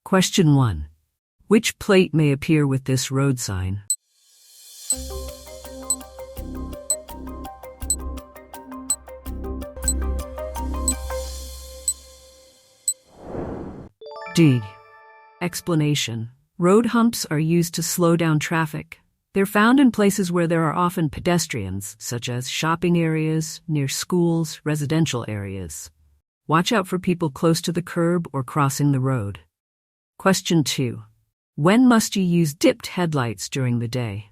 Question 1. Which plate may appear with this road sign? D. Explanation. Road humps are used to slow down traffic. They're found in places where there are often pedestrians, such as shopping areas, near schools, residential areas. Watch out for people close to the curb or crossing the road. Question 2. When must you use dipped headlights during the day?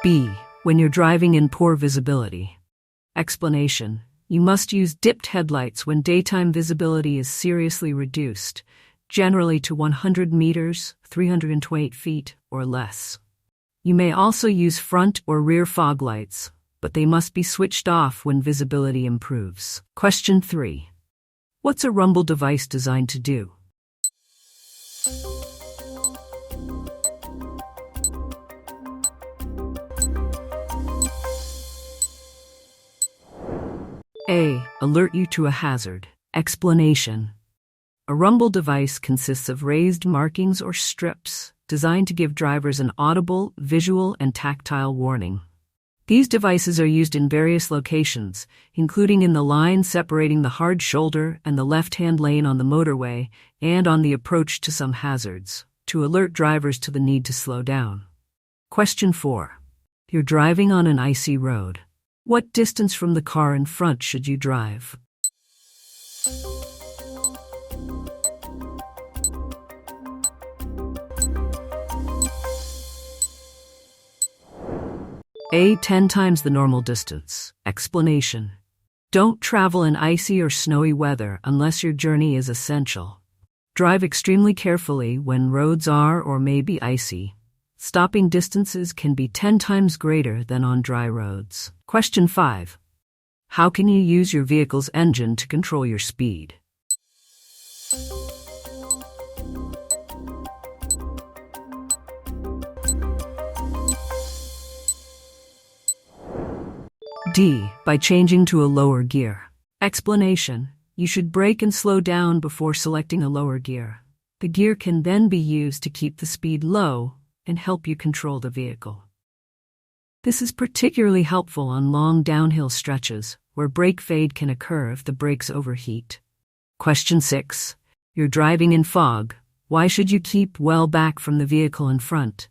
B. When you're driving in poor visibility. Explanation. You must use dipped headlights when daytime visibility is seriously reduced, generally to 100 meters, 328 feet, or less. You may also use front or rear fog lights, but they must be switched off when visibility improves. Question 3. What's a rumble device designed to do? A. Alert you to a hazard. Explanation. A rumble device consists of raised markings or strips designed to give drivers an audible, visual, and tactile warning. These devices are used in various locations, including in the line separating the hard shoulder and the left-hand lane on the motorway and on the approach to some hazards, to alert drivers to the need to slow down. Question 4. You're driving on an icy road. What distance from the car in front should you drive? A. 10 times the normal distance. Explanation. Don't travel in icy or snowy weather unless your journey is essential. Drive extremely carefully when roads are or may be icy. Stopping distances can be 10 times greater than on dry roads. Question 5. How can you use your vehicle's engine to control your speed? D. By changing to a lower gear. Explanation. You should brake and slow down before selecting a lower gear. The gear can then be used to keep the speed low and help you control the vehicle. This is particularly helpful on long downhill stretches where brake fade can occur if the brakes overheat. Question 6. You're driving in fog. Why should you keep well back from the vehicle in front?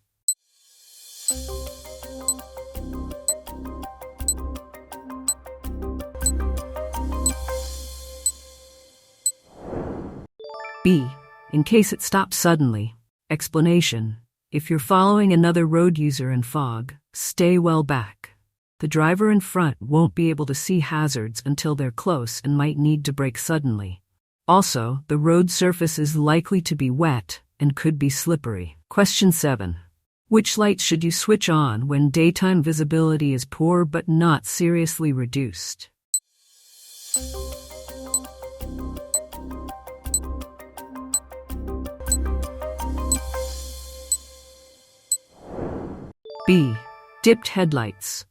B. In case it stops suddenly. Explanation. If you're following another road user in fog, stay well back. The driver in front won't be able to see hazards until they're close and might need to brake suddenly. Also, the road surface is likely to be wet and could be slippery. Question 7. Which lights should you switch on when daytime visibility is poor but not seriously reduced? B. Dipped headlights.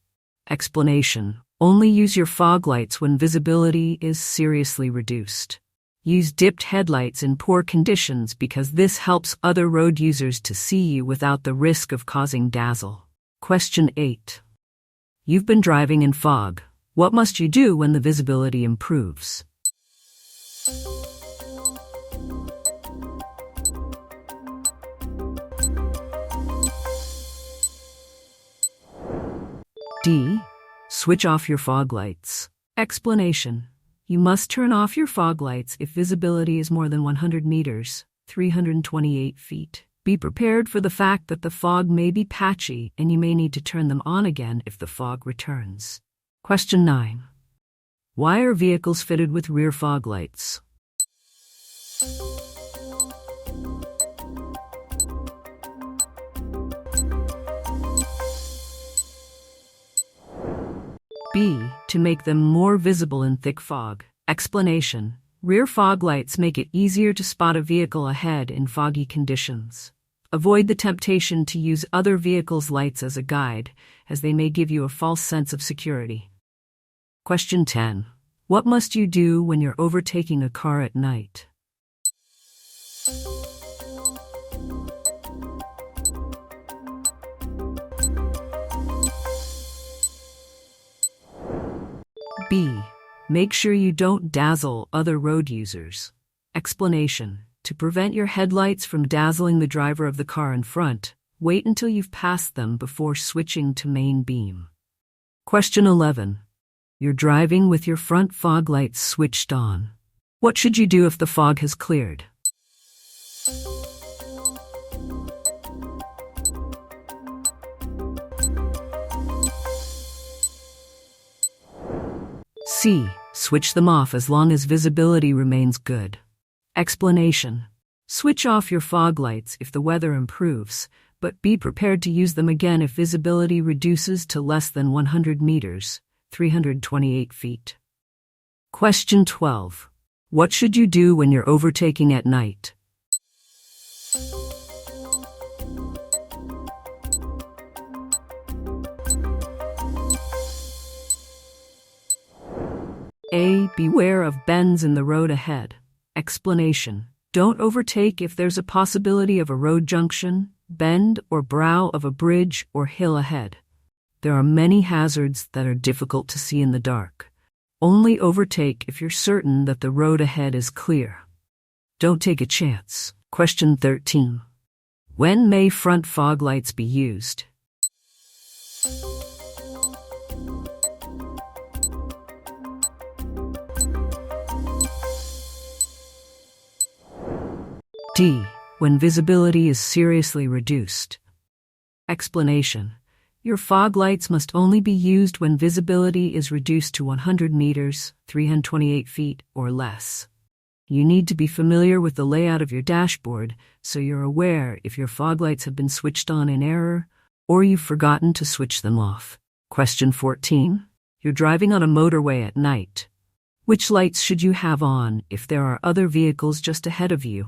Explanation. Only use your fog lights when visibility is seriously reduced. Use dipped headlights in poor conditions because this helps other road users to see you without the risk of causing dazzle. Question 8. You've been driving in fog. What must you do when the visibility improves? D. Switch off your fog lights. Explanation. You must turn off your fog lights if visibility is more than 100 meters, 328 feet. Be prepared for the fact that the fog may be patchy and you may need to turn them on again if the fog returns. Question 9. Why are vehicles fitted with rear fog lights? B. To make them more visible in thick fog. Explanation. Rear fog lights make it easier to spot a vehicle ahead in foggy conditions. Avoid the temptation to use other vehicles' lights as a guide, as they may give you a false sense of security. Question 10. What must you do when you're overtaking a car at night? B. Make sure you don't dazzle other road users. Explanation. To prevent your headlights from dazzling the driver of the car in front, wait until you've passed them before switching to main beam. Question 11. You're driving with your front fog lights switched on. What should you do if the fog has cleared? C. Switch them off as long as visibility remains good. Explanation. Switch off your fog lights if the weather improves, but be prepared to use them again if visibility reduces to less than 100 meters, 328 feet. Question 12. What should you do when you're overtaking at night? A. Beware of bends in the road ahead. Explanation. Don't overtake if there's a possibility of a road junction, bend, or brow of a bridge or hill ahead. There are many hazards that are difficult to see in the dark. Only overtake if you're certain that the road ahead is clear. Don't take a chance. Question 13. When may front fog lights be used? D. When visibility is seriously reduced. Explanation. Your fog lights must only be used when visibility is reduced to 100 meters, 328 feet, or less. You need to be familiar with the layout of your dashboard so you're aware if your fog lights have been switched on in error or you've forgotten to switch them off. Question 14. You're driving on a motorway at night. Which lights should you have on if there are other vehicles just ahead of you?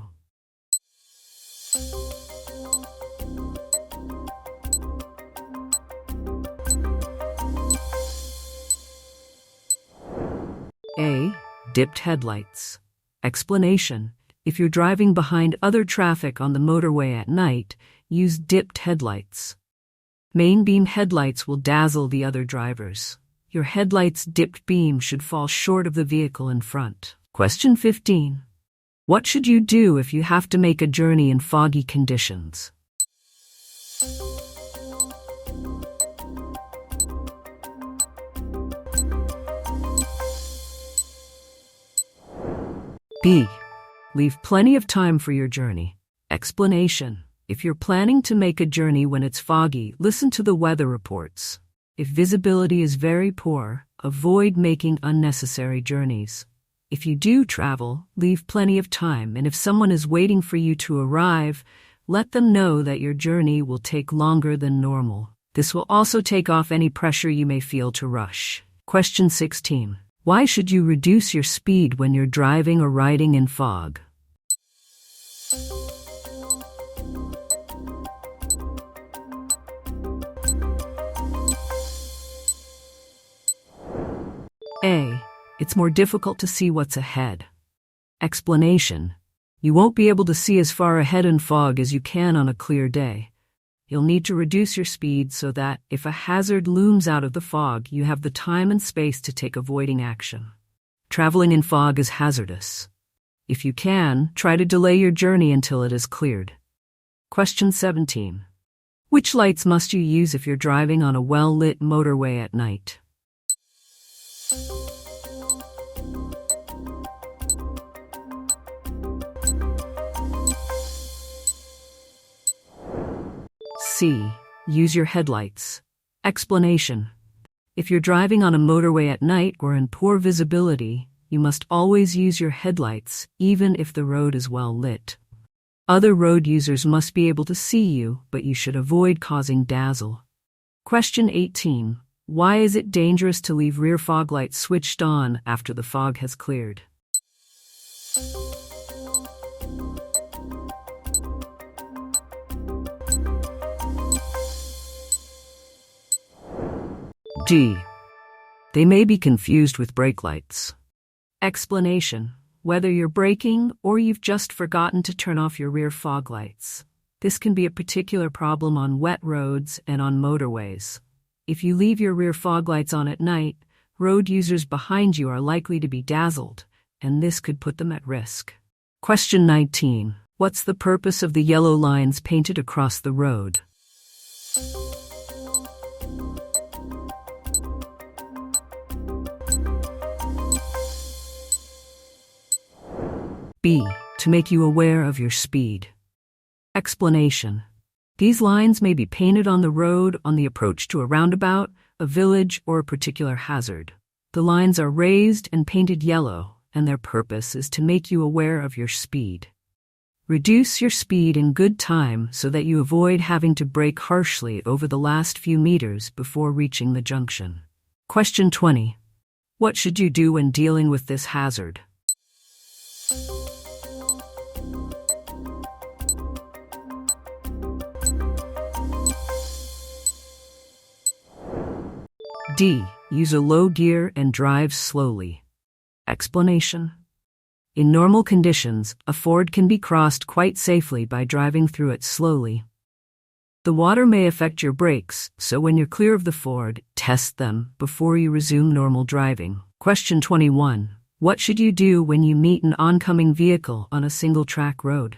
A. Dipped headlights. Explanation. If you're driving behind other traffic on the motorway at night, use dipped headlights. Main beam headlights will dazzle the other drivers. Your headlight's dipped beam should fall short of the vehicle in front. Question 15. What should you do if you have to make a journey in foggy conditions? B. Leave plenty of time for your journey. Explanation. If you're planning to make a journey when it's foggy, listen to the weather reports. If visibility is very poor, avoid making unnecessary journeys. If you do travel, leave plenty of time, and if someone is waiting for you to arrive, let them know that your journey will take longer than normal. This will also take off any pressure you may feel to rush. Question 16. Why should you reduce your speed when you're driving or riding in fog? A. It's more difficult to see what's ahead. Explanation. You won't be able to see as far ahead in fog as you can on a clear day. You'll need to reduce your speed so that, if a hazard looms out of the fog, you have the time and space to take avoiding action. Traveling in fog is hazardous. If you can, try to delay your journey until it is cleared. Question 17. Which lights must you use if you're driving on a well-lit motorway at night? C. Use your headlights. Explanation. If you're driving on a motorway at night or in poor visibility, you must always use your headlights, even if the road is well lit. Other road users must be able to see you, but you should avoid causing dazzle. Question 18. Why is it dangerous to leave rear fog lights switched on after the fog has cleared? D. They may be confused with brake lights. Explanation: whether you're braking or you've just forgotten to turn off your rear fog lights. This can be a particular problem on wet roads and on motorways. If you leave your rear fog lights on at night, road users behind you are likely to be dazzled, and this could put them at risk. Question 19. What's the purpose of the yellow lines painted across the road? B. To make you aware of your speed. Explanation: these lines may be painted on the road on the approach to a roundabout, a village, or a particular hazard. The lines are raised and painted yellow, and their purpose is to make you aware of your speed. Reduce your speed in good time so that you avoid having to brake harshly over the last few meters before reaching the junction. Question 20. What should you do when dealing with this hazard? D. Use a low gear and drive slowly. Explanation: in normal conditions, a ford can be crossed quite safely by driving through it slowly. The water may affect your brakes, so when you're clear of the ford, test them before you resume normal driving. Question 21. What should you do when you meet an oncoming vehicle on a single-track road?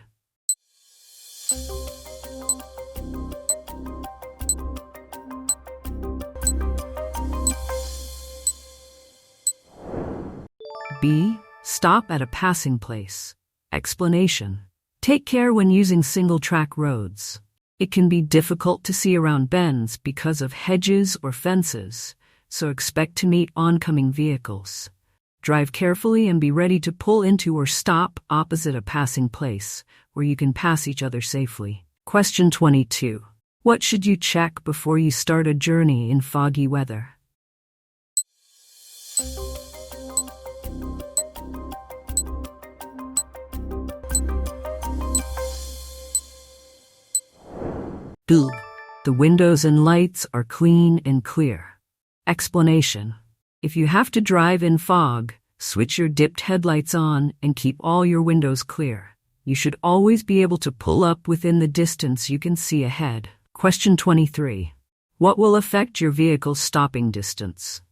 B. Stop at a passing place. Explanation: take care when using single-track roads. It can be difficult to see around bends because of hedges or fences, so expect to meet oncoming vehicles. Drive carefully and be ready to pull into or stop opposite a passing place, where you can pass each other safely. Question 22. What should you check before you start a journey in foggy weather? D. The windows and lights are clean and clear. Explanation: if you have to drive in fog, switch your dipped headlights on and keep all your windows clear. You should always be able to pull up within the distance you can see ahead. Question 23. What will affect your vehicle's stopping distance?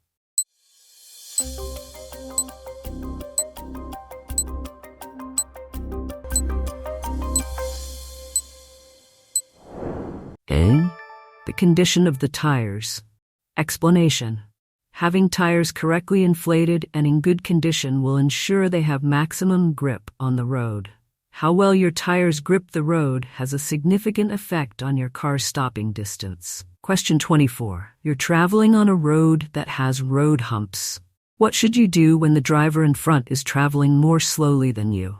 A. The condition of the tires. Explanation: having tires correctly inflated and in good condition will ensure they have maximum grip on the road. How well your tires grip the road has a significant effect on your car's stopping distance. Question 24. You're traveling on a road that has road humps. What should you do when the driver in front is traveling more slowly than you?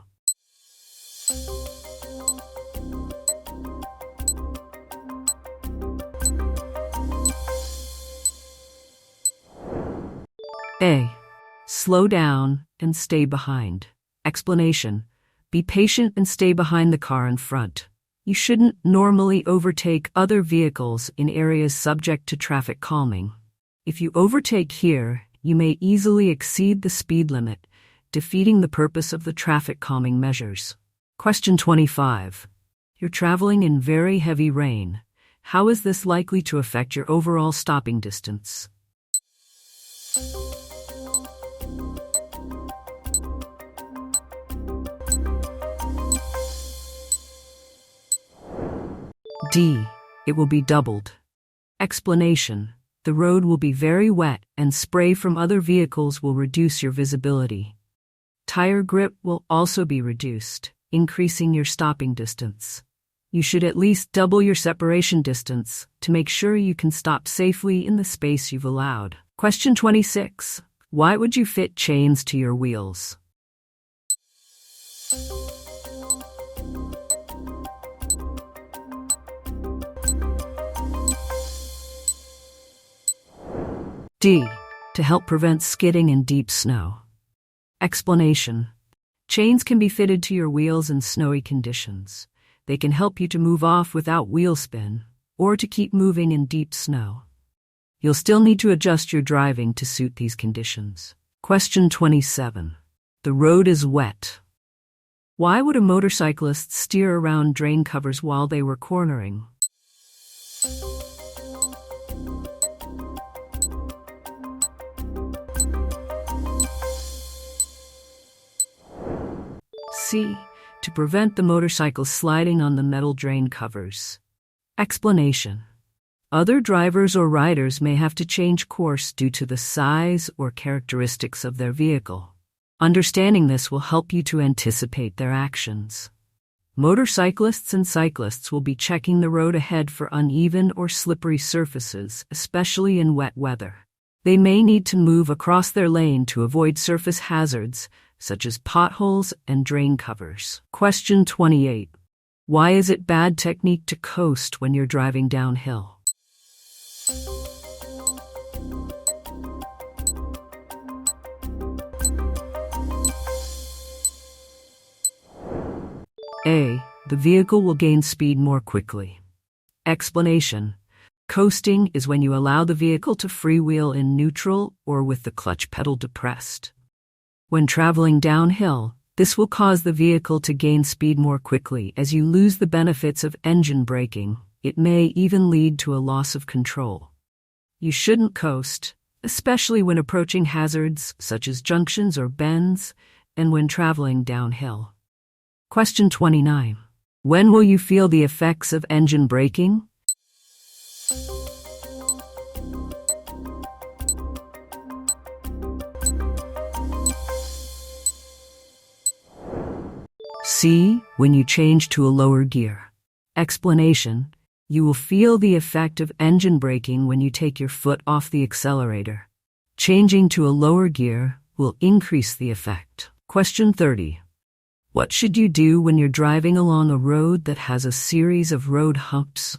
A. Slow down and stay behind. Explanation: be patient and stay behind the car in front. You shouldn't normally overtake other vehicles in areas subject to traffic calming. If you overtake here, you may easily exceed the speed limit, defeating the purpose of the traffic calming measures. Question 25. You're traveling in very heavy rain. How is this likely to affect your overall stopping distance? D. It will be doubled. Explanation: the road will be very wet and spray from other vehicles will reduce your visibility. Tire grip will also be reduced, increasing your stopping distance. You should at least double your separation distance to make sure you can stop safely in the space you've allowed. Question 26. Why would you fit chains to your wheels? D. To help prevent skidding in deep snow. Explanation: chains can be fitted to your wheels in snowy conditions. They can help you to move off without wheel spin, or to keep moving in deep snow. You'll still need to adjust your driving to suit these conditions. Question 27. The road is wet. Why would a motorcyclist steer around drain covers while they were cornering? C. To prevent the motorcycle sliding on the metal drain covers. Explanation. Other drivers or riders may have to change course due to the size or characteristics of their vehicle. Understanding this will help you to anticipate their actions. Motorcyclists and cyclists will be checking the road ahead for uneven or slippery surfaces, especially in wet weather. They may need to move across their lane to avoid surface hazards, such as potholes and drain covers. Question 28. Why is it bad technique to coast when you're driving downhill? A. The vehicle will gain speed more quickly. Explanation. Coasting is when you allow the vehicle to freewheel in neutral or with the clutch pedal depressed. When traveling downhill, this will cause the vehicle to gain speed more quickly as you lose the benefits of engine braking. It may even lead to a loss of control. You shouldn't coast, especially when approaching hazards such as junctions or bends, and when traveling downhill. Question 29. When will you feel the effects of engine braking? C. When you change to a lower gear. Explanation. You will feel the effect of engine braking when you take your foot off the accelerator. Changing to a lower gear will increase the effect. Question 30. What should you do when you're driving along a road that has a series of road humps?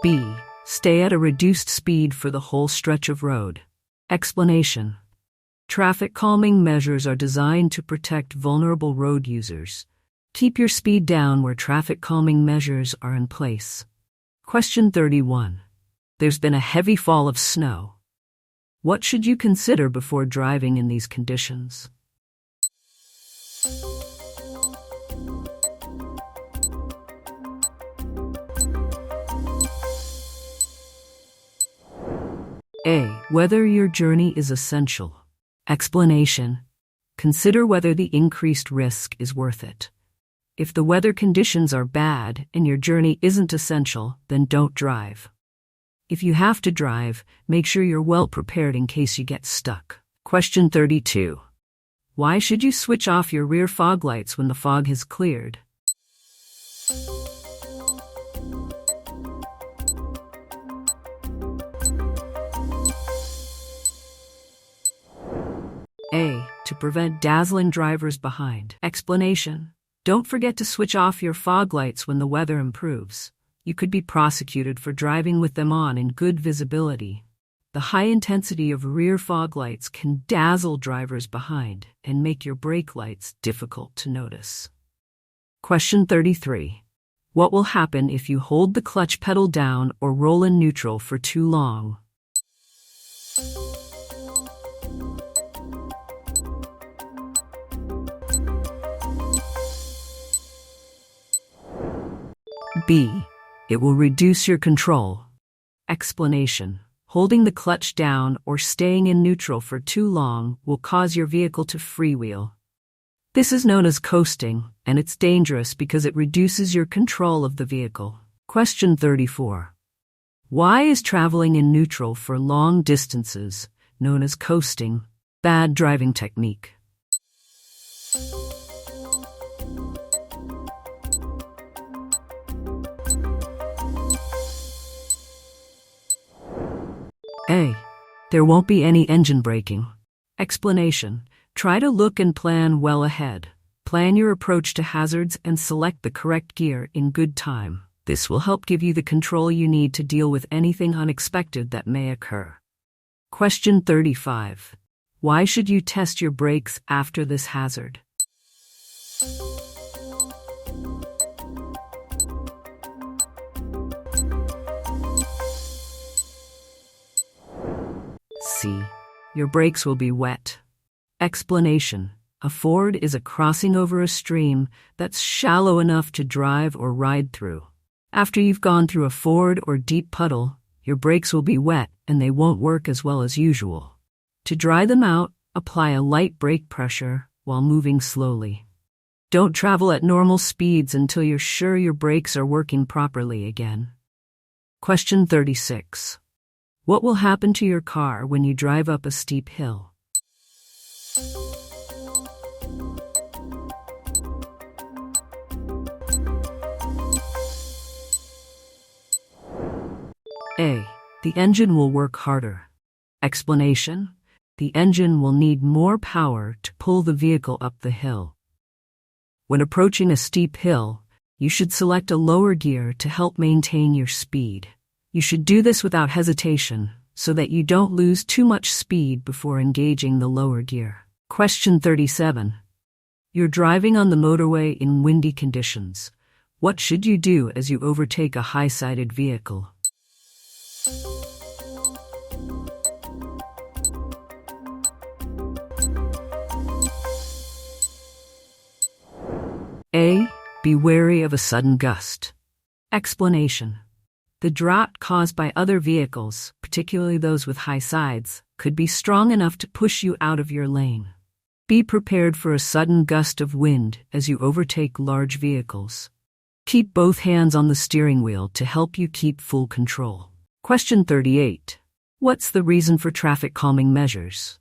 B. Stay at a reduced speed for the whole stretch of road. Explanation. Traffic calming measures are designed to protect vulnerable road users. Keep your speed down where traffic calming measures are in place. Question 31. There's been a heavy fall of snow. What should you consider before driving in these conditions? A. Whether your journey is essential. Explanation. Consider whether the increased risk is worth it. If the weather conditions are bad and your journey isn't essential, then don't drive. If you have to drive, make sure you're well prepared in case you get stuck. Question 32. Why should you switch off your rear fog lights when the fog has cleared? A. To prevent dazzling drivers behind. Explanation. Don't forget to switch off your fog lights when the weather improves. You could be prosecuted for driving with them on in good visibility. The high intensity of rear fog lights can dazzle drivers behind and make your brake lights difficult to notice. Question 33. What will happen if you hold the clutch pedal down or roll in neutral for too long? B. It will reduce your control. Explanation. Holding the clutch down or staying in neutral for too long will cause your vehicle to freewheel. This is known as coasting, and it's dangerous because it reduces your control of the vehicle. Question 34. Why is traveling in neutral for long distances, known as coasting, bad driving technique? A. There won't be any engine braking. Explanation. Try to look and plan well ahead. Plan your approach to hazards and select the correct gear in good time. This will help give you the control you need to deal with anything unexpected that may occur. Question 35. Why should you test your brakes after this hazard? C. Your brakes will be wet. Explanation. A ford is a crossing over a stream that's shallow enough to drive or ride through. After you've gone through a ford or deep puddle, your brakes will be wet and they won't work as well as usual. To dry them out, apply a light brake pressure while moving slowly. Don't travel at normal speeds until you're sure your brakes are working properly again. Question 36. What will happen to your car when you drive up a steep hill? A. The engine will work harder. Explanation. The engine will need more power to pull the vehicle up the hill. When approaching a steep hill, you should select a lower gear to help maintain your speed. You should do this without hesitation so that you don't lose too much speed before engaging the lower gear. Question 37. You're driving on the motorway in windy conditions. What should you do as you overtake a high-sided vehicle? A. Be wary of a sudden gust. Explanation. The draft caused by other vehicles, particularly those with high sides, could be strong enough to push you out of your lane. Be prepared for a sudden gust of wind as you overtake large vehicles. Keep both hands on the steering wheel to help you keep full control. Question 38. What's the reason for traffic calming measures?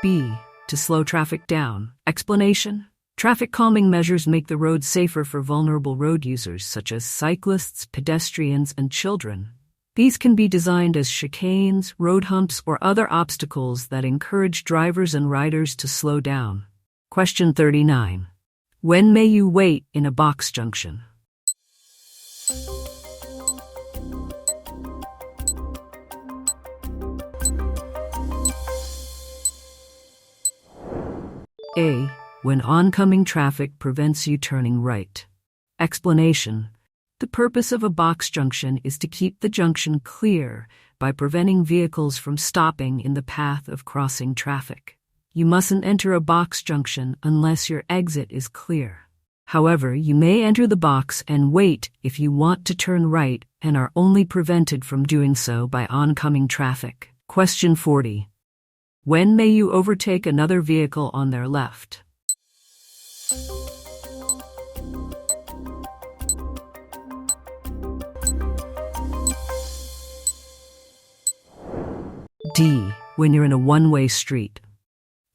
B. To slow traffic down. Explanation. Traffic calming measures make the road safer for vulnerable road users such as cyclists, pedestrians, and children. These can be designed as chicanes, road humps, or other obstacles that encourage drivers and riders to slow down. Question 39. When may you wait in a box junction? A. When oncoming traffic prevents you turning right. Explanation. The purpose of a box junction is to keep the junction clear by preventing vehicles from stopping in the path of crossing traffic. You mustn't enter a box junction unless your exit is clear. However, you may enter the box and wait if you want to turn right and are only prevented from doing so by oncoming traffic. Question 40. When may you overtake another vehicle on their left? D. When you're in a one-way street.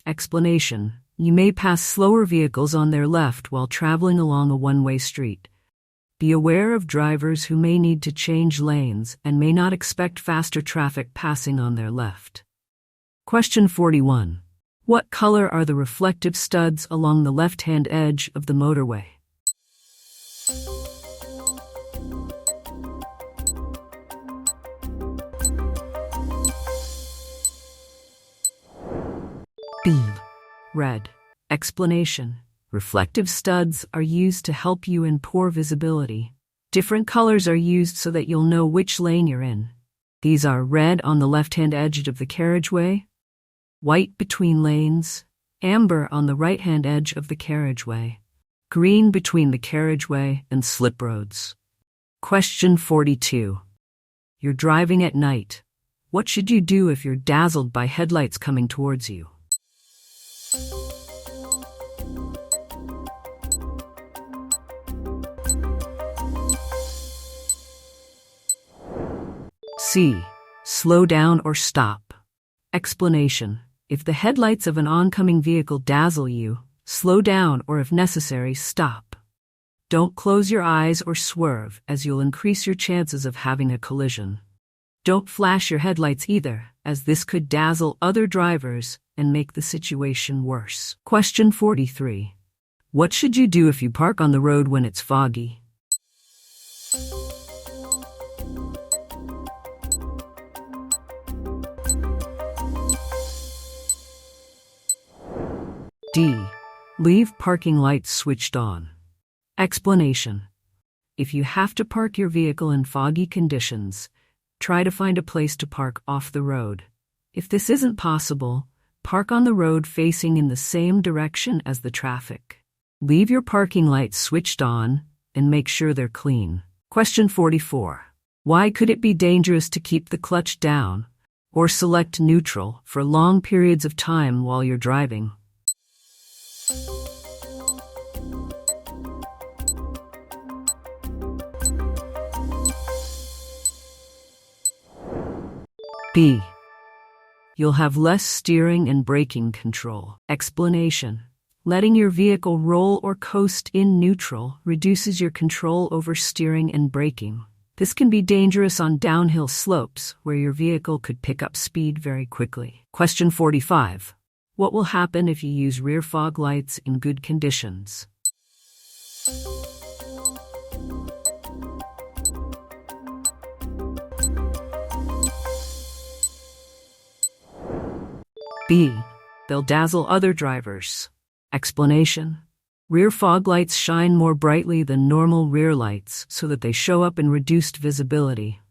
Explanation. You may pass slower vehicles on their left while traveling along a one-way street. Be aware of drivers who may need to change lanes and may not expect faster traffic passing on their left. Question 41. What color are the reflective studs along the left-hand edge of the motorway? B. Red. Explanation. Reflective studs are used to help you in poor visibility. Different colors are used so that you'll know which lane you're in. These are red on the left-hand edge of the carriageway, white between lanes, amber on the right-hand edge of the carriageway, green between the carriageway and slip roads. Question 42. You're driving at night. What should you do if you're dazzled by headlights coming towards you? C. Slow down or stop. Explanation. If the headlights of an oncoming vehicle dazzle you, slow down or if necessary, stop. Don't close your eyes or swerve as you'll increase your chances of having a collision. Don't flash your headlights either, as this could dazzle other drivers and make the situation worse. Question 43. What should you do if you park on the road when it's foggy? D. Leave parking lights switched on. Explanation. If you have to park your vehicle in foggy conditions, try to find a place to park off the road. If this isn't possible, park on the road facing in the same direction as the traffic. Leave your parking lights switched on and make sure they're clean. Question 44. Why could it be dangerous to keep the clutch down or select neutral for long periods of time while you're driving? B. You'll have less steering and braking control. Explanation. Letting your vehicle roll or coast in neutral reduces your control over steering and braking. This can be dangerous on downhill slopes where your vehicle could pick up speed very quickly. Question 45. What will happen if you use rear fog lights in good conditions? B. They'll dazzle other drivers. Explanation. Rear fog lights shine more brightly than normal rear lights so that they show up in reduced visibility.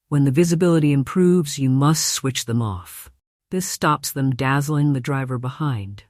When the visibility improves, you must switch them off. This stops them dazzling the driver behind.